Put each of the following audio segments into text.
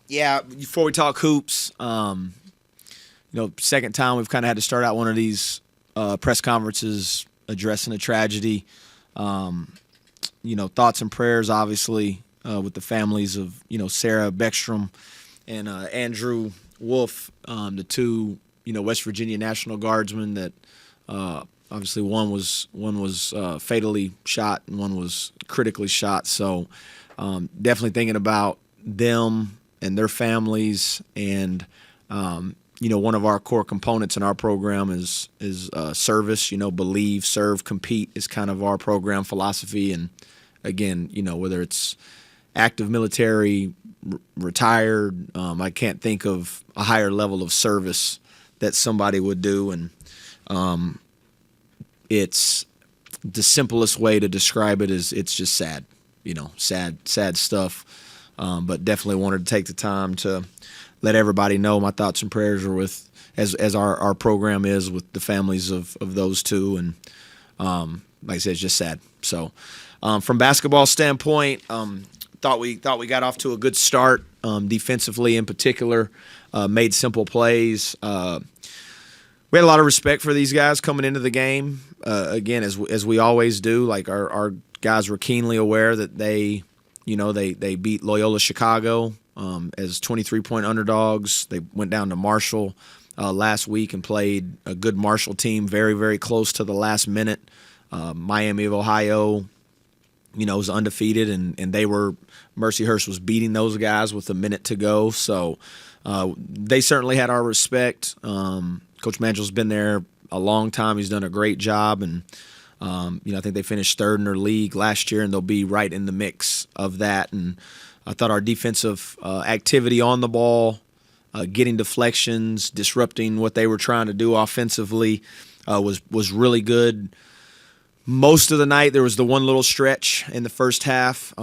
Yeah, before we talk hoops, second time we've kind of had to start out one of these press conferences addressing a tragedy. Thoughts and prayers, obviously, with the families of, Sarah Beckstrom and Andrew Wolf, the two, West Virginia National Guardsmen that obviously one was fatally shot and one was critically shot. So definitely thinking about them and their families. And one of our core components in our program is service. Believe, serve, compete is kind of our program philosophy. And again, whether it's active military, retired, I can't think of a higher level of service that somebody would do. And it's the simplest way to describe it is it's just sad, sad stuff. But definitely wanted to take the time to let everybody know my thoughts and prayers are with, as our program is, with the families of those two. And like I said, it's just sad. So from basketball standpoint, thought we got off to a good start, defensively in particular, made simple plays. We had a lot of respect for these guys coming into the game. Again, as we always do, like our guys were keenly aware that they beat Loyola Chicago as 23-point underdogs. They went down to Marshall last week and played a good Marshall team, very, very close to the last minute. Miami of Ohio, was undefeated, and Mercyhurst was beating those guys with a minute to go. So they certainly had our respect. Coach Mangel's been there a long time. He's done a great job, and I think they finished third in their league last year, and they'll be right in the mix of that. And I thought our defensive activity on the ball, getting deflections, disrupting what they were trying to do offensively, was really good. Most of the night, there was the one little stretch in the first half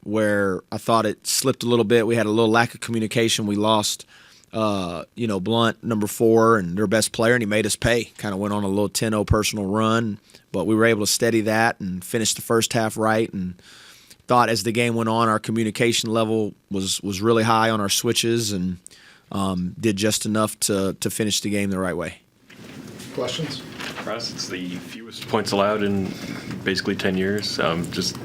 where I thought it slipped a little bit. We had a little lack of communication. We lost Blunt, number 4, and their best player, and he made us pay. Kind of went on a little 10-0 personal run, but we were able to steady that and finish the first half right. And thought as the game went on, our communication level was really high on our switches, and did just enough to finish the game the right way. Questions? Russ, it's the fewest points allowed in basically 10 years. Just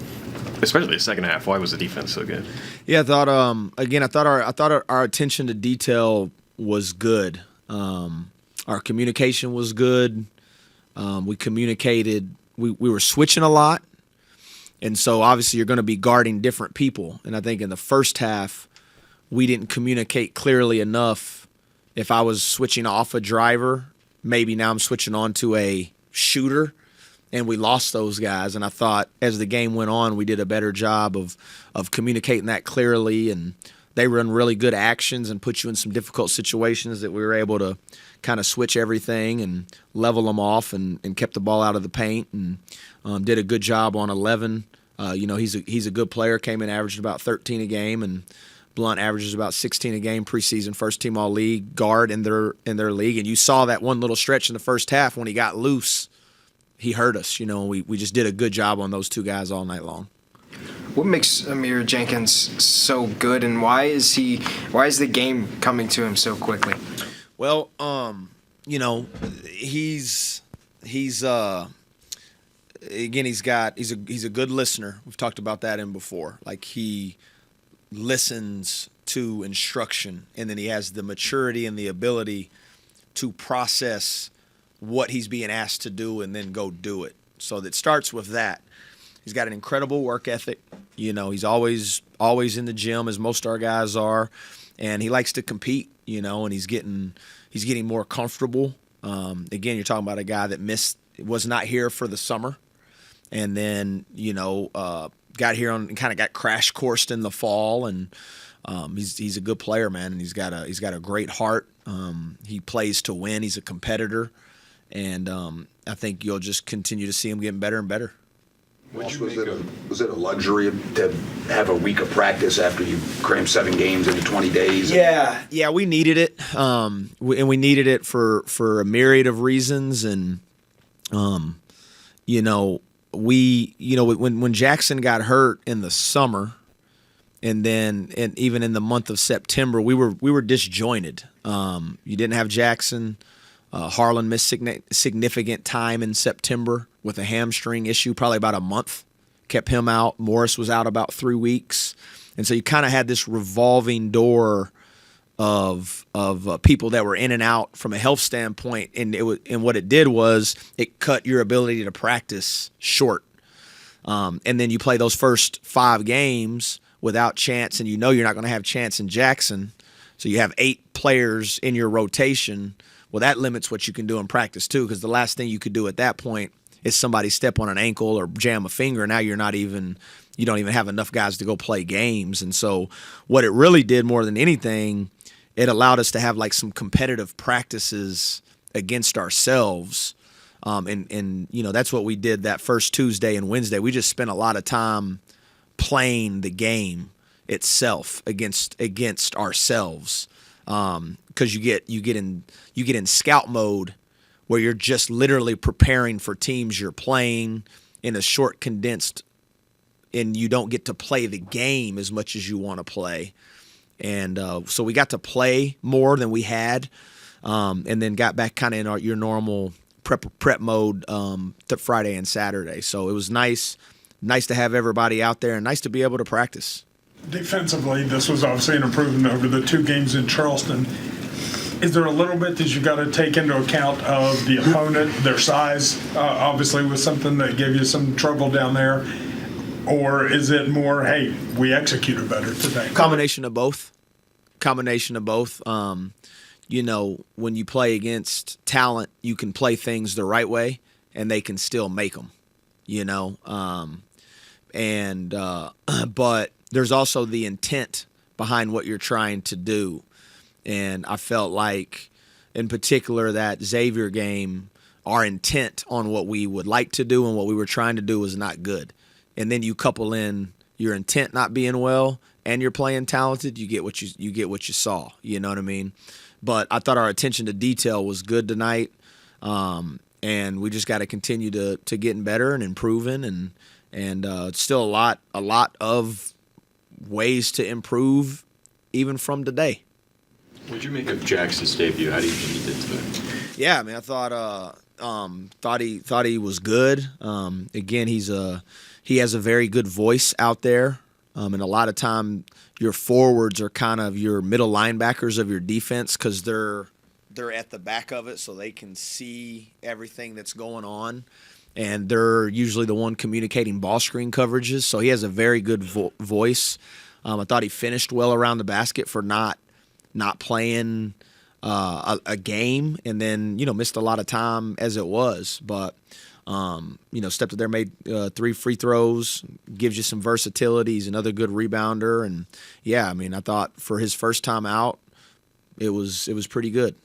especially the second half. Why was the defense so good? Yeah, I thought our attention to detail was good. Our communication was good. We communicated. We were switching a lot, and so obviously you're going to be guarding different people. And I think in the first half, we didn't communicate clearly enough. If I was switching off a driver, maybe now I'm switching on to a shooter, and we lost those guys. And I thought as the game went on, we did a better job of communicating that clearly, and they run really good actions and put you in some difficult situations that we were able to kind of switch everything and level them off and kept the ball out of the paint, and did a good job on 11. He's a good player, came in averaging about 13 a game, and Blunt averages about 16 a game, preseason first-team all-league guard in their league. And you saw that one little stretch in the first half when he got loose. He hurt us, we just did a good job on those two guys all night long. What makes Amir Jenkins so good, and why is the game coming to him so quickly? Well, he's a good listener. We've talked about that before. Like, he listens to instruction, and then he has the maturity and the ability to process what he's being asked to do and then go do it. So that starts with that. He's got an incredible work ethic. He's always in the gym, as most of our guys are, and he likes to compete, and he's getting more comfortable. Again, you're talking about a guy that was not here for the summer, and then, got here and kind of got crash coursed in the fall, and he's a good player, man, and he's got a great heart. He plays to win. He's a competitor, and I think you'll just continue to see him getting better and better. Was it a luxury to have a week of practice after you crammed 7 games into 20 days? Yeah, we needed it, and we needed it for a myriad of reasons, and when Jackson got hurt in the summer, And then, and even in the month of September, we were disjointed. You didn't have Jackson. Harlan missed significant time in September with a hamstring issue, probably about a month. Kept him out. Morris was out about 3 weeks. And so you kind of had this revolving door of people that were in and out from a health standpoint, and what it did was it cut your ability to practice short. And then you play those first 5 games without Chance, and you know you're not going to have Chance and Jackson, so you have 8 players in your rotation. Well, that limits what you can do in practice too, because the last thing you could do at that point is somebody step on an ankle or jam a finger. Now you don't even have enough guys to go play games. And so what it really did more than anything, it allowed us to have like some competitive practices against ourselves. And that's what we did that first Tuesday and Wednesday. We just spent a lot of time playing the game itself against ourselves. Because you get in scout mode where you're just literally preparing for teams you're playing in a short condensed, and you don't get to play the game as much as you want to play. And so we got to play more than we had, and then got back kind of in your normal prep mode Friday and Saturday. So it was nice to have everybody out there and nice to be able to practice. Defensively, this was obviously an improvement over the 2 games in Charleston. Is there a little bit that you got to take into account of the opponent, their size, obviously was something that gave you some trouble down there? Or is it more, hey, we executed better today? Combination of both. When you play against talent, you can play things the right way, and they can still make them, but there's also the intent behind what you're trying to do. And I felt like, in particular, that Xavier game, our intent on what we would like to do and what we were trying to do was not good. And then you couple in your intent not being well and you're playing talented, you get what you saw. You know what I mean? But I thought our attention to detail was good tonight, and we just got to continue to getting better and improving, and still a lot of ways to improve even from today. What'd you make of Jackson's debut? How do you think he did today? Yeah, I mean, I thought he was good. Again, he has a very good voice out there, and a lot of time your forwards are kind of your middle linebackers of your defense because they're at the back of it, so they can see everything that's going on, and they're usually the one communicating ball screen coverages. So he has a very good voice. I thought he finished well around the basket for not playing a game, and then missed a lot of time as it was, but stepped up there, made 3 free throws, gives you some versatility. He's another good rebounder, and yeah, I mean, I thought for his first time out, it was pretty good.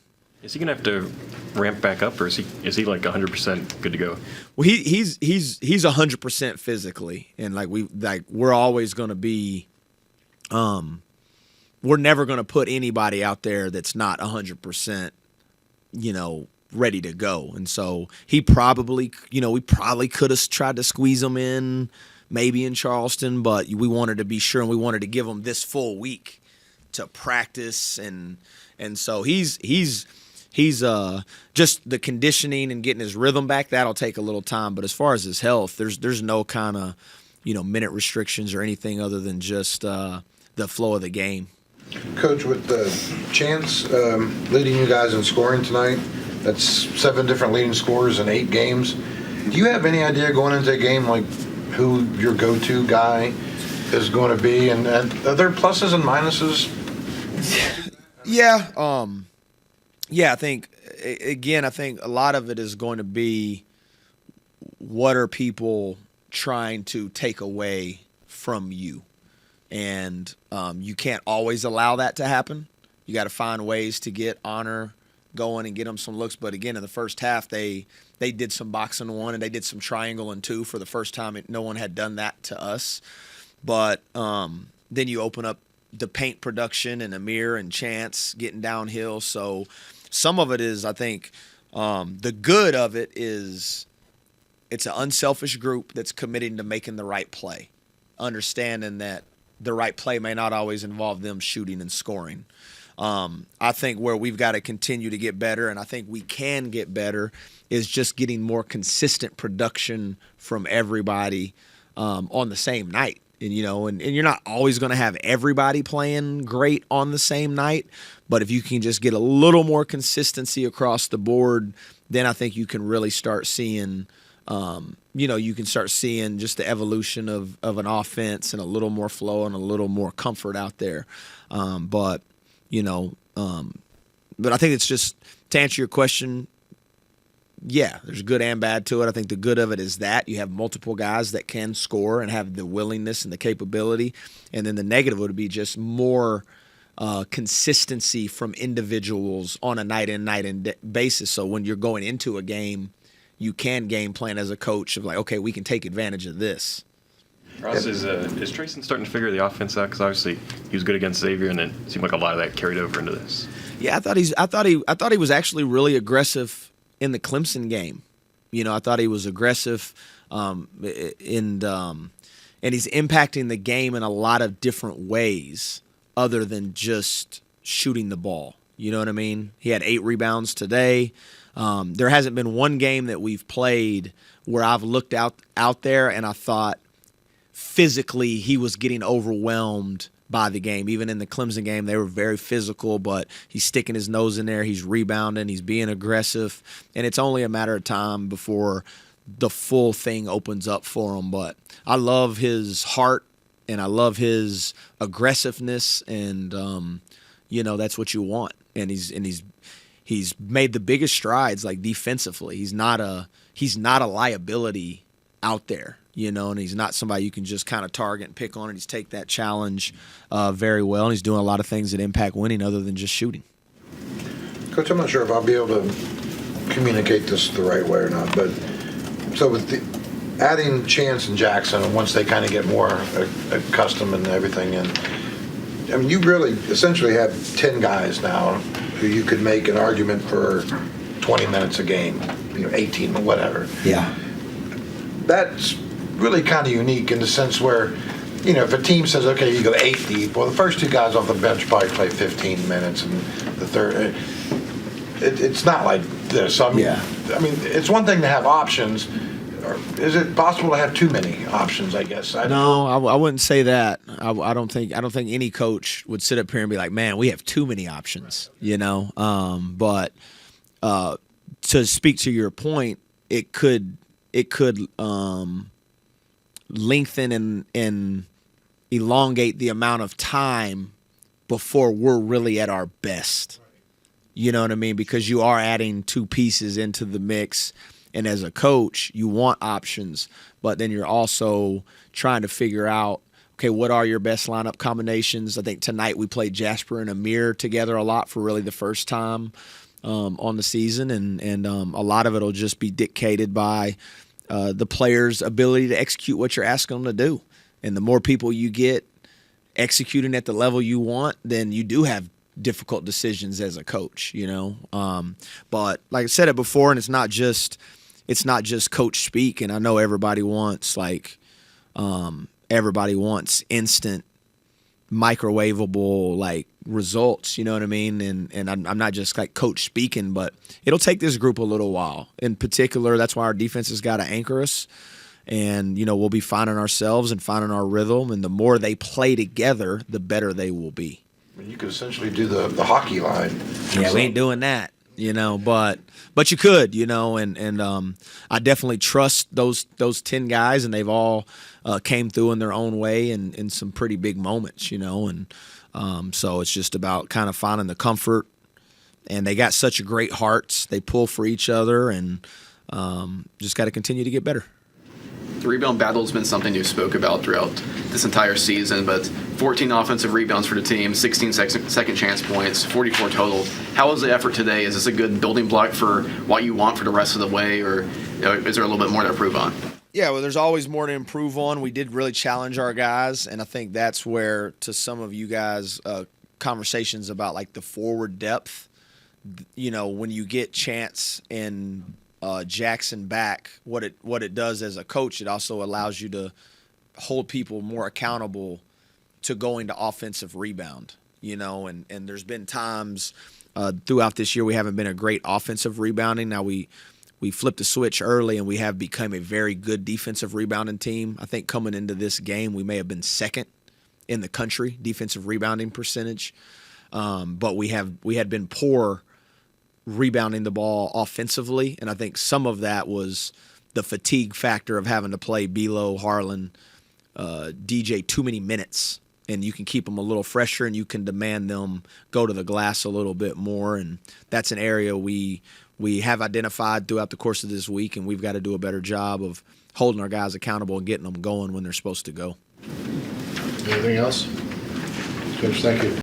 Is he gonna have to ramp back up, or is he like 100% good to go? Well, he's 100% physically, and we're always gonna be. We're never going to put anybody out there that's not 100%, ready to go. And so he probably, we probably could have tried to squeeze him in maybe in Charleston, but we wanted to be sure, and we wanted to give him this full week to practice. And so he's just the conditioning and getting his rhythm back. That'll take a little time. But as far as his health, there's no kind of, minute restrictions or anything other than just the flow of the game. Coach, with the Chance leading you guys in scoring tonight, that's 7 different leading scorers in 8 games. Do you have any idea going into a game like who your go-to guy is going to be? And are there pluses and minuses? Yeah. I think a lot of it is going to be what are people trying to take away from you. And you can't always allow that to happen. You got to find ways to get Honor going and get them some looks. But again, in the first half, they did some box and 1 and they did some triangle and 2 for the first time. No one had done that to us. But then you open up the paint production and Amir and Chance getting downhill. So some of it is, I think, the good of it is it's an unselfish group that's committing to making the right play, understanding that the right play may not always involve them shooting and scoring. I think where we've got to continue to get better, and I think we can get better, is just getting more consistent production from everybody on the same night. And, and you're not always going to have everybody playing great on the same night, but if you can just get a little more consistency across the board, then I think you can really start seeing, you can start seeing just the evolution of an offense and a little more flow and a little more comfort out there. But I think it's just, to answer your question, yeah, there's good and bad to it. I think the good of it is that you have multiple guys that can score and have the willingness and the capability. And then the negative would be just more consistency from individuals on a night-in basis. So when you're going into a game, you can game plan as a coach of like, okay, we can take advantage of this. Ross, is Tayson starting to figure the offense out? Because obviously he was good against Xavier, and then it seemed like a lot of that carried over into this. Yeah, I thought he was actually really aggressive in the Clemson game. I thought he was aggressive, and he's impacting the game in a lot of different ways other than just shooting the ball. You know what I mean? He had 8 rebounds today. There hasn't been one game that we've played where I've looked out there and I thought physically he was getting overwhelmed by the game. Even in the Clemson game, they were very physical, but he's sticking his nose in there. He's rebounding. He's being aggressive. And it's only a matter of time before the full thing opens up for him. But I love his heart and I love his aggressiveness. And, that's what you want. And he's made the biggest strides, like defensively. He's not a liability out there. And he's not somebody you can just kind of target and pick on, and he's take that challenge very well, and he's doing a lot of things that impact winning other than just shooting. Coach, I'm not sure if I'll be able to communicate this the right way or not, but so with adding Chance and Jackson, once they kind of get more accustomed and everything, and I mean, you really essentially have 10 guys now who you could make an argument for 20 minutes a game, 18 or whatever. Yeah. That's really kind of unique in the sense where, if a team says, okay, you go 8 deep, well, the first 2 guys off the bench probably play 15 minutes, and the third, it's not like this. I mean, it's one thing to have options. Or is it possible to have too many options, I guess? No, I wouldn't say that. I don't think any coach would sit up here and be like, man, we have too many options, But to speak to your point, it could lengthen and elongate the amount of time before we're really at our best. You know what I mean? Because you are adding 2 pieces into the mix, and as a coach, you want options, but then you're also trying to figure out, okay, what are your best lineup combinations? I think tonight we played Jasper and Amir together a lot for really the first time on the season, and a lot of it will just be dictated by the player's ability to execute what you're asking them to do. And the more people you get executing at the level you want, then you do have difficult decisions as a coach, But like I said it before, and it's not just coach speak. And I know everybody wants instant microwavable results, you know what I mean? And I'm not just like coach speaking, but it'll take this group a little while. In particular, that's why our defense has got to anchor us. And, we'll be finding ourselves and finding our rhythm. And the more they play together, the better they will be. You could essentially do the hockey line. Yeah, we ain't doing that, but you could, and I definitely trust those 10 guys, and they've all came through in their own way and in some pretty big moments, and so it's just about kind of finding the comfort, and they got such great hearts. They pull for each other, and just got to continue to get better. The rebound battle has been something you spoke about throughout this entire season, but 14 offensive rebounds for the team, 16 second chance points, 44 total. How was the effort today? Is this a good building block for what you want for the rest of the way, or is there a little bit more to improve on? Yeah, well, there's always more to improve on. We did really challenge our guys, and I think that's where, to some of you guys, conversations about the forward depth, when you get Chance and Jackson back, what it does as a coach, it also allows you to hold people more accountable to going to offensive rebound, and there's been times throughout this year we haven't been a great offensive rebounding. Now we flipped the switch early and we have become a very good defensive rebounding team. I think coming into this game we may have been second in the country defensive rebounding percentage, but we had been poor rebounding the ball offensively, and I think some of that was the fatigue factor of having to play Belo, Harlan, DJ too many minutes, and you can keep them a little fresher and you can demand them go to the glass a little bit more, and that's an area we have identified throughout the course of this week, and we've got to do a better job of holding our guys accountable and getting them going when they're supposed to go. Anything else? Coach, thank you.